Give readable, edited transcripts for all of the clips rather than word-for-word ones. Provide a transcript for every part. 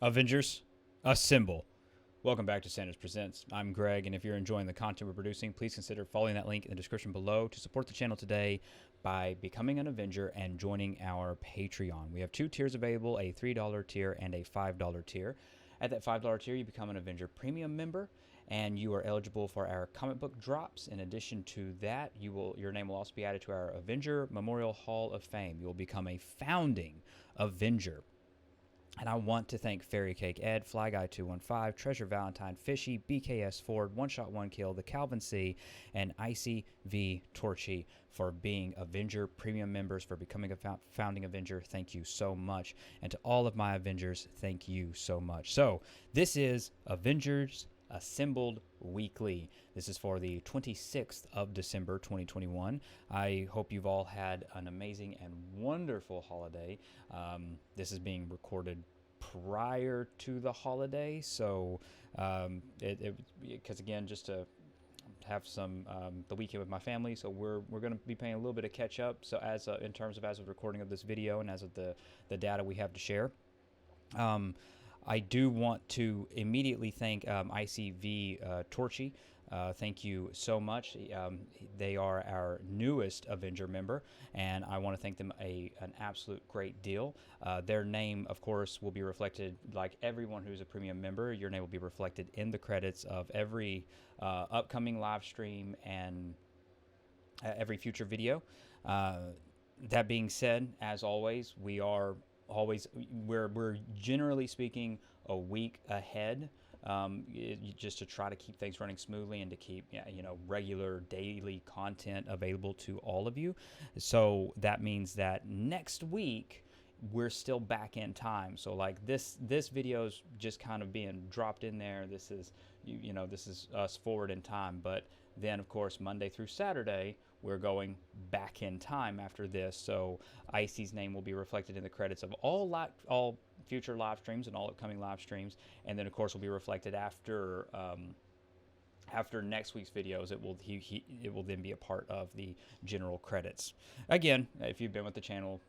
Avengers, assemble. Welcome back to Sanders Presents. I'm Greg, and if you're enjoying the content we're producing, please consider following that link in the description below to support the channel today by becoming an Avenger and joining our Patreon. We have two tiers available, a $3 tier and a $5 tier. At that $5 tier, you become an Avenger Premium member, and you are eligible for our comic book drops. In addition to that, your name will also be added to our Avenger Memorial Hall of Fame. You will become a founding Avenger. And I want to thank Fairy Cake Ed, Fly Guy 215, Treasure Valentine, Fishy, BKS Ford, One Shot One Kill, The Calvin C, and Icy V Torchy for being Avenger Premium members, for becoming a founding Avenger. Thank you so much. And to all of my Avengers, thank you so much. So this is Avengers Assembled Weekly. This is for the 26th of December 2021. I hope you've all had an amazing and wonderful holiday. This is being recorded prior to the holiday, so because again, just to have some the weekend with my family, so we're going to be playing a little bit of catch up. So as in terms of as of recording of this video and as of the data we have to share. I do want to immediately thank ICV Torchy. Thank you so much. They are our newest Avenger member, and I want to thank them an absolute great deal. Their name, of course, will be reflected, like everyone who's a premium member. Your name will be reflected in the credits of every upcoming live stream and every future video. That being said, as always, we're generally speaking a week ahead, just to try to keep things running smoothly and to keep regular daily content available to all of you. So that means that next week we're still back in time. So like this video's just kind of being dropped in there. This is this is us forward in time, but then of course Monday through Saturday we're going back in time after this. So Icy's name will be reflected in the credits of all future live streams and all upcoming live streams, and then of course will be reflected after next week's videos. It will then be a part of the general credits. Again, if you've been with the channel,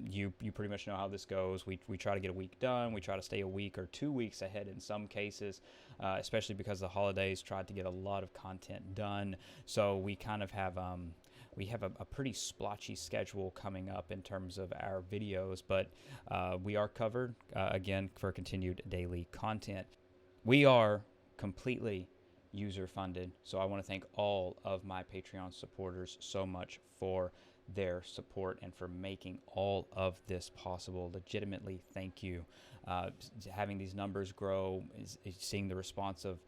you pretty much know how this goes. We try to get a week done. We try to stay a week or 2 weeks ahead in some cases, especially because the holidays tried to get a lot of content done. So we kind of have we have a pretty splotchy schedule coming up in terms of our videos, but we are covered again for continued daily content. We are completely user funded, so I want to thank all of my Patreon supporters so much for their support and for making all of this possible. Legitimately, thank you. Having these numbers grow, seeing the response of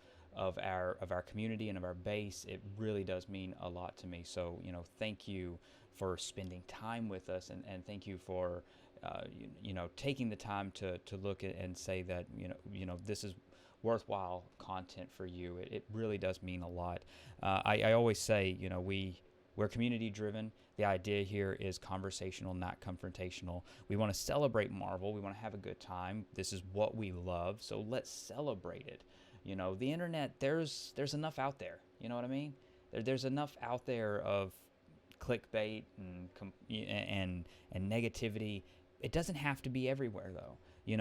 our community and of our base, it really does mean a lot to me. So thank you for spending time with us, and thank you for taking the time to look at and say that this is worthwhile content for you. It really does mean a lot. I always say, we're community driven. The idea here is conversational, not confrontational. We want to celebrate Marvel. We want to have a good time. This is what we love, so let's celebrate it. The internet, there's enough out there. You know what I mean? There's enough out there of clickbait and negativity. It doesn't have to be everywhere, though. We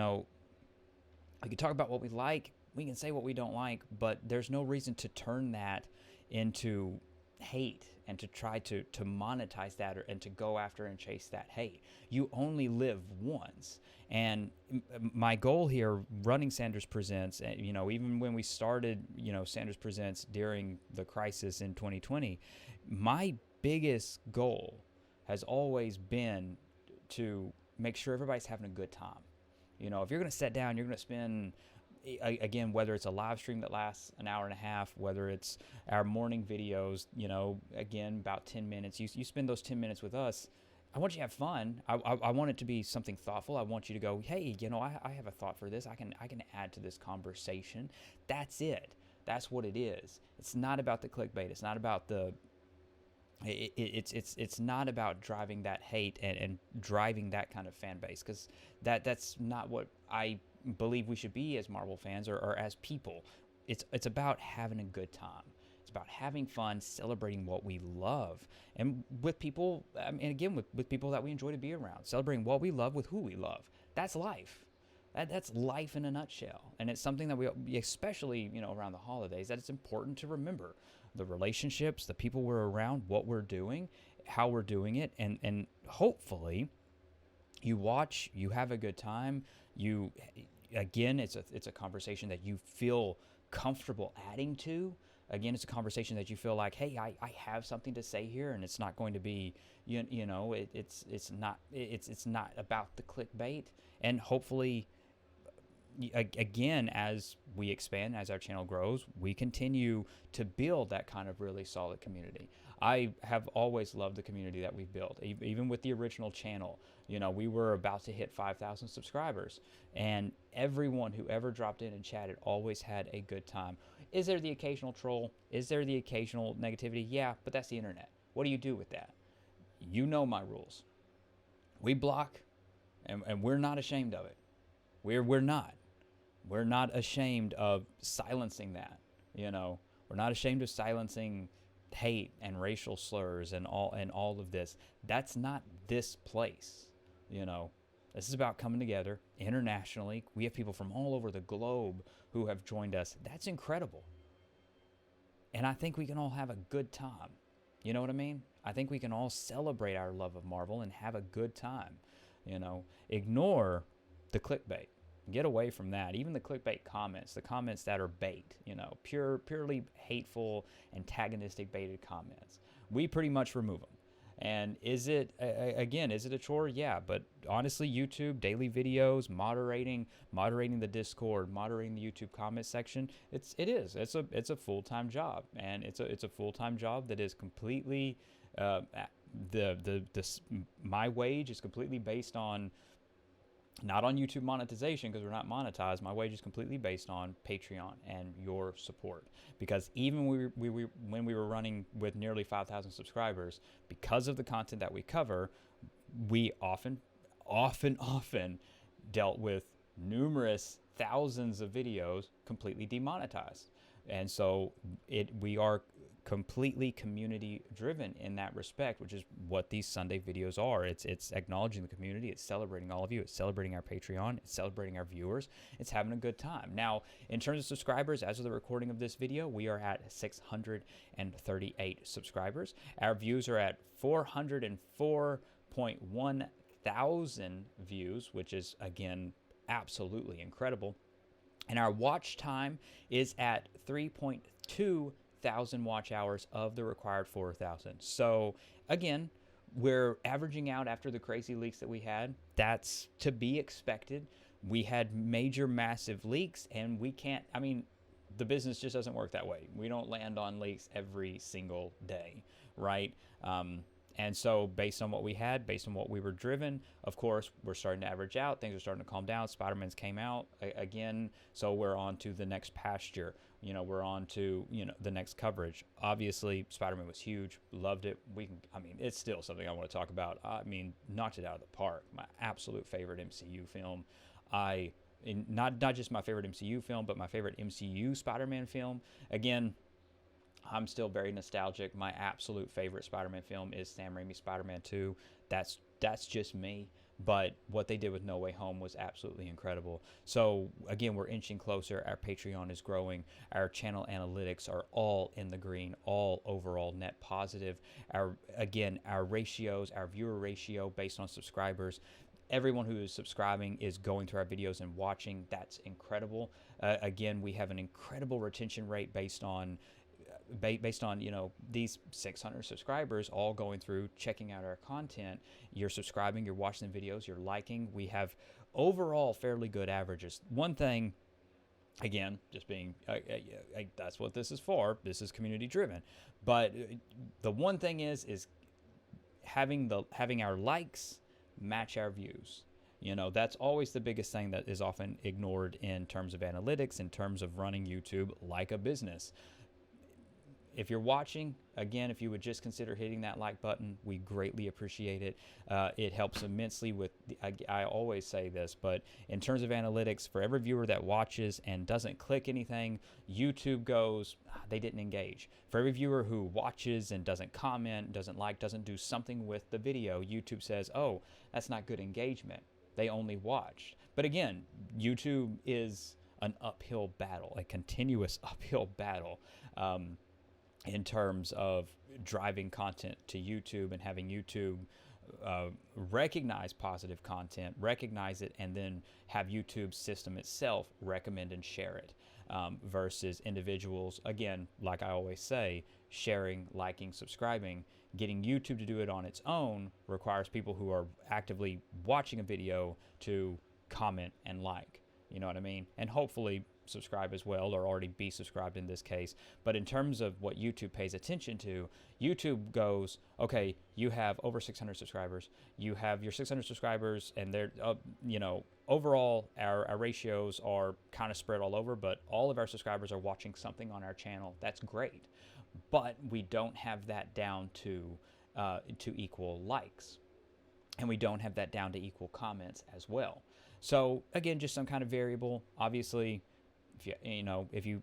can talk about what we like. We can say what we don't like, but there's no reason to turn that into hate and to try to monetize that and to go after and chase that hate. You only live once. And my goal here running Sanders Presents, even when we started, Sanders Presents during the crisis in 2020, my biggest goal has always been to make sure everybody's having a good time. If you're going to sit down, you're going to spend, again, whether it's a live stream that lasts an hour and a half, whether it's our morning videos, again, about 10 minutes, you spend those 10 minutes with us. I want you to have fun. I want it to be something thoughtful. I want you to go, hey, I have a thought for this. I can add to this conversation. That's it. That's what it is. It's not about the clickbait. It's not about it's not about driving that hate and driving that kind of fan base, because that's not what I believe we should be as Marvel fans or as people. It's about having a good time. It's about having fun, celebrating what we love, and with people, and again, with people that we enjoy to be around, celebrating what we love with who we love. That's life. That's life in a nutshell. And it's something that we, especially, around the holidays, that it's important to remember the relationships, the people we're around, what we're doing, how we're doing it. And hopefully you watch, you have a good time. Again, it's a conversation that you feel comfortable adding to. Again, it's a conversation that you feel like, hey, I have something to say here, and it's not going to be, it's not about the clickbait. And hopefully, again, as we expand, as our channel grows, we continue to build that kind of really solid community. I have always loved the community that we've built, even with the original channel. We were about to hit 5,000 subscribers, and everyone who ever dropped in and chatted always had a good time. Is there the occasional troll? Is there the occasional negativity? Yeah, but that's the internet. What do you do with that? You know my rules. We block, and we're not ashamed of it. We're not. We're not ashamed of silencing that. We're not ashamed of silencing hate and racial slurs and all of this. That's not this place. This is about coming together internationally. We have people from all over the globe who have joined us. That's incredible. And I think we can all have a good time. You know what I mean? I think we can all celebrate our love of Marvel and have a good time. Ignore the clickbait. Get away from that. Even the clickbait comments, the comments that are bait, purely hateful, antagonistic, baited comments. We pretty much remove them. And is it a chore? Yeah, but honestly, YouTube, daily videos, moderating the Discord, moderating the YouTube comment section, it's a full-time job, and it's a full-time job that is completely my wage is completely based on, not on YouTube monetization, because we're not monetized. My wage is completely based on Patreon and your support. Because even when we were running with nearly 5,000 subscribers, because of the content that we cover, we often dealt with numerous thousands of videos completely demonetized. And so we are completely community driven in that respect, which is what these Sunday videos are. It's acknowledging the community, it's celebrating all of you, it's celebrating our Patreon, it's celebrating our viewers, it's having a good time. Now, in terms of subscribers, as of the recording of this video, we are at 638 subscribers. Our views are at 404.1 thousand views, which is, again, absolutely incredible. And our watch time is at 3.2 thousand watch hours of the required 4,000. So again, we're averaging out after the crazy leaks that we had. That's to be expected. We had major, massive leaks, and the business just doesn't work that way. We don't land on leaks every single day, right? And so based on what we had, based on what we were driven, of course, we're starting to average out. Things are starting to calm down. Spider-Man's came out again, so we're on to the next pasture. We're on to, the next coverage. Obviously, Spider-Man was huge. Loved it. It's still something I want to talk about. Knocked it out of the park. My absolute favorite MCU film. Not just my favorite MCU film, but my favorite MCU Spider-Man film. Again, I'm still very nostalgic. My absolute favorite Spider-Man film is Sam Raimi's Spider-Man 2. That's just me. But what they did with No Way Home was absolutely incredible. So, again, we're inching closer. Our Patreon is growing. Our channel analytics are all in the green, all overall net positive. Our ratios, our viewer ratio based on subscribers, everyone who is subscribing is going to our videos and watching. That's incredible. Again, we have an incredible retention rate based on these 600 subscribers all going through, checking out our content. You're subscribing, you're watching the videos, you're liking. We have overall fairly good averages. One thing, again, just being that's what this is for. This is community driven. But the one thing is having our likes match our views. That's always the biggest thing that is often ignored in terms of analytics, in terms of running YouTube like a business. If you're watching, again, if you would just consider hitting that like button, we greatly appreciate it. It helps immensely with, I always say this, but in terms of analytics, for every viewer that watches and doesn't click anything, YouTube goes, they didn't engage. For every viewer who watches and doesn't comment, doesn't like, doesn't do something with the video, YouTube says, oh, that's not good engagement. They only watched. But again, YouTube is an uphill battle, a continuous uphill battle, in terms of driving content to YouTube and having YouTube recognize positive content, recognize it, and then have YouTube's system itself recommend and share it, versus individuals, again, like I always say, sharing, liking, subscribing. Getting YouTube to do it on its own requires people who are actively watching a video to comment and like. You know what I mean? And hopefully subscribe as well, or already be subscribed in this case. But in terms of what YouTube pays attention to, YouTube goes, okay, you have over 600 subscribers. You have your 600 subscribers, and they're, overall, our ratios are kind of spread all over, but all of our subscribers are watching something on our channel. That's great. But we don't have that down to equal likes. And we don't have that down to equal comments as well. So again, just some kind of variable. Obviously, if you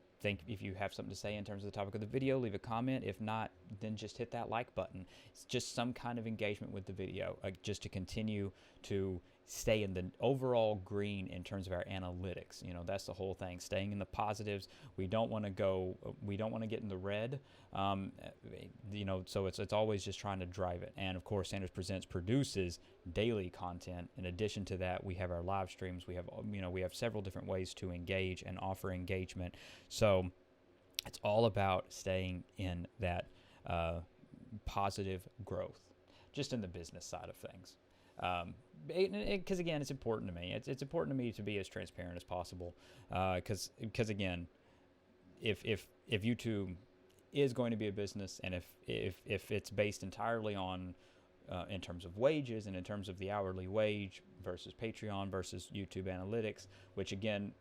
have something to say in terms of the topic of the video, leave a comment. If not, then just hit that like button. It's just some kind of engagement with the video, just to continue to stay in the overall green in terms of our analytics. That's the whole thing, staying in the positives. We don't want to get in the red. So it's always just trying to drive it. And of course, Sanders Presents produces daily content. In addition to that, we have our live streams. We have several different ways to engage and offer engagement. So it's all about staying in that positive growth, just in the business side of things. Because again, it's important to me. It's important to me to be as transparent as possible. Because again, if YouTube is going to be a business, and if it's based entirely on in terms of wages and in terms of the hourly wage versus Patreon versus YouTube analytics, which again,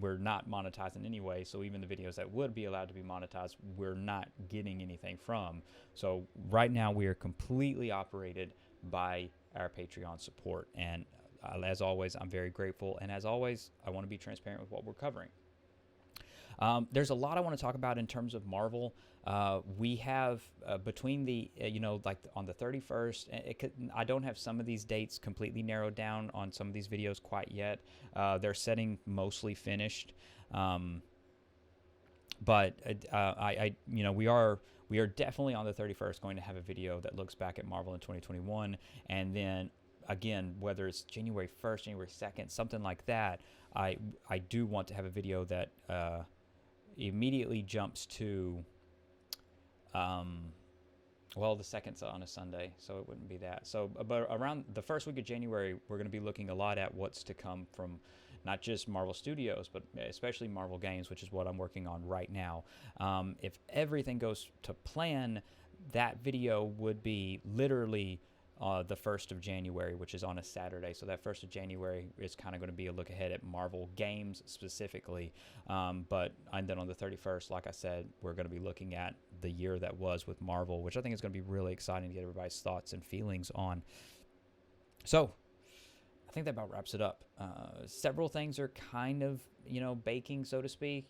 we're not monetizing anyway, so even the videos that would be allowed to be monetized, we're not getting anything from. So right now we are completely operated by our Patreon support, and as always, I'm very grateful, and as always, I want to be transparent with what we're covering. There's a lot I want to talk about in terms of Marvel. We have between the like on the 31st, I don't have some of these dates completely narrowed down on some of these videos quite yet. They're setting mostly finished, but we are definitely on the 31st going to have a video that looks back at Marvel in 2021, and then again, whether it's January 1st, January 2nd, something like that, I do want to have a video that immediately jumps to, the second's on a Sunday, so it wouldn't be that. So, but around the first week of January, we're going to be looking a lot at what's to come from not just Marvel Studios, but especially Marvel Games, which is what I'm working on right now. If everything goes to plan, that video would be literally the 1st of January, which is on a Saturday. So that 1st of January is kind of going to be a look ahead at Marvel Games specifically. And then on the 31st, like I said, we're going to be looking at the year that was with Marvel, which I think is going to be really exciting to get everybody's thoughts and feelings on. So I think that about wraps it up. Several things are kind of, baking, so to speak.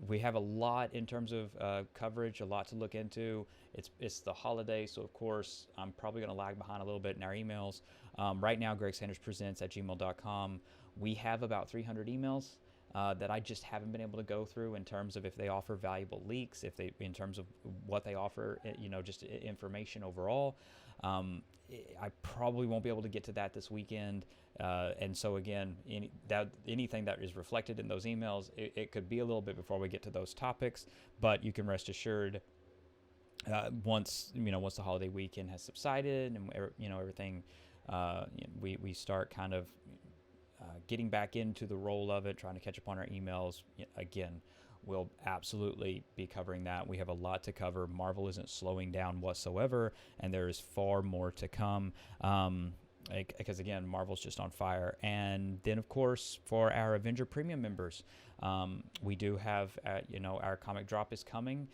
We have a lot in terms of coverage, a lot to look into. It's the holiday, so of course I'm probably going to lag behind a little bit in our emails. Right now, GregSandersPresents@gmail.com. We have about 300 emails that I just haven't been able to go through in terms of if they offer valuable leaks, in terms of what they offer, just information overall. I probably won't be able to get to that this weekend. And so again, anything that is reflected in those emails, it could be a little bit before we get to those topics, but you can rest assured, once the holiday weekend has subsided and everything, we start kind of getting back into the role of it, trying to catch up on our emails. Again, we'll absolutely be covering that. We have a lot to cover. Marvel isn't slowing down whatsoever, and there is far more to come. Because again, Marvel's just on fire. And then, of course, for our Avenger Premium members, we do have, our comic drop is coming.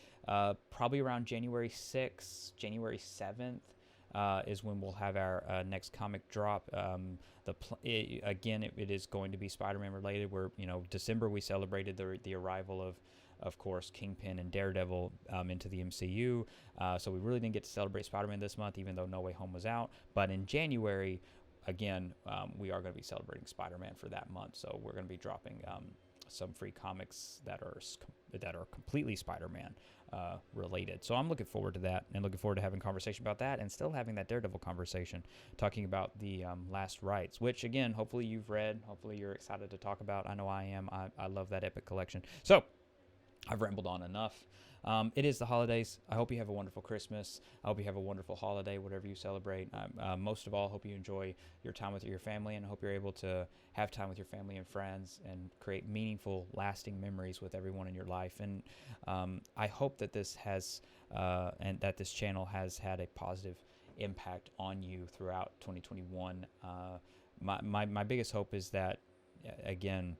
Probably around January 6th, January 7th is when we'll have our next comic drop. It is going to be Spider-Man related. Where December we celebrated the arrival of course, Kingpin and Daredevil into the MCU. So we really didn't get to celebrate Spider-Man this month, even though No Way Home was out. But in January, again, we are going to be celebrating Spider-Man for that month, so we're going to be dropping some free comics that are completely Spider-Man related. So I'm looking forward to that, and looking forward to having a conversation about that, and still having that Daredevil conversation, talking about the Last Rites, which again, hopefully you've read, hopefully you're excited to talk about. I know I am. I love that epic collection. So I've rambled on enough. It is the holidays. I hope you have a wonderful Christmas. I hope you have a wonderful holiday, whatever you celebrate. Most of all, I hope you enjoy your time with your family, and I hope you're able to have time with your family and friends and create meaningful, lasting memories with everyone in your life. And I hope that this has and that this channel has had a positive impact on you throughout 2021. My biggest hope is that, again,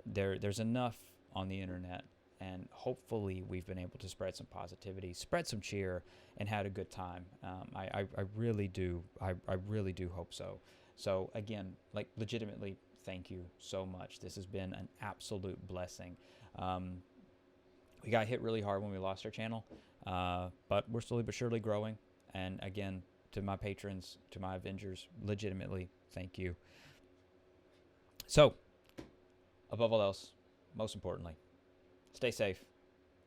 there's enough on the internet, and hopefully we've been able to spread some positivity, spread some cheer, and had a good time. I really do. I really do hope so. So again, like, legitimately, thank you so much. This has been an absolute blessing. We got hit really hard when we lost our channel, but we're slowly but surely growing. And again, to my patrons, to my Avengers, legitimately, thank you. So, above all else, most importantly, stay safe,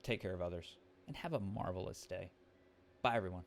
take care of others, and have a marvelous day. Bye, everyone.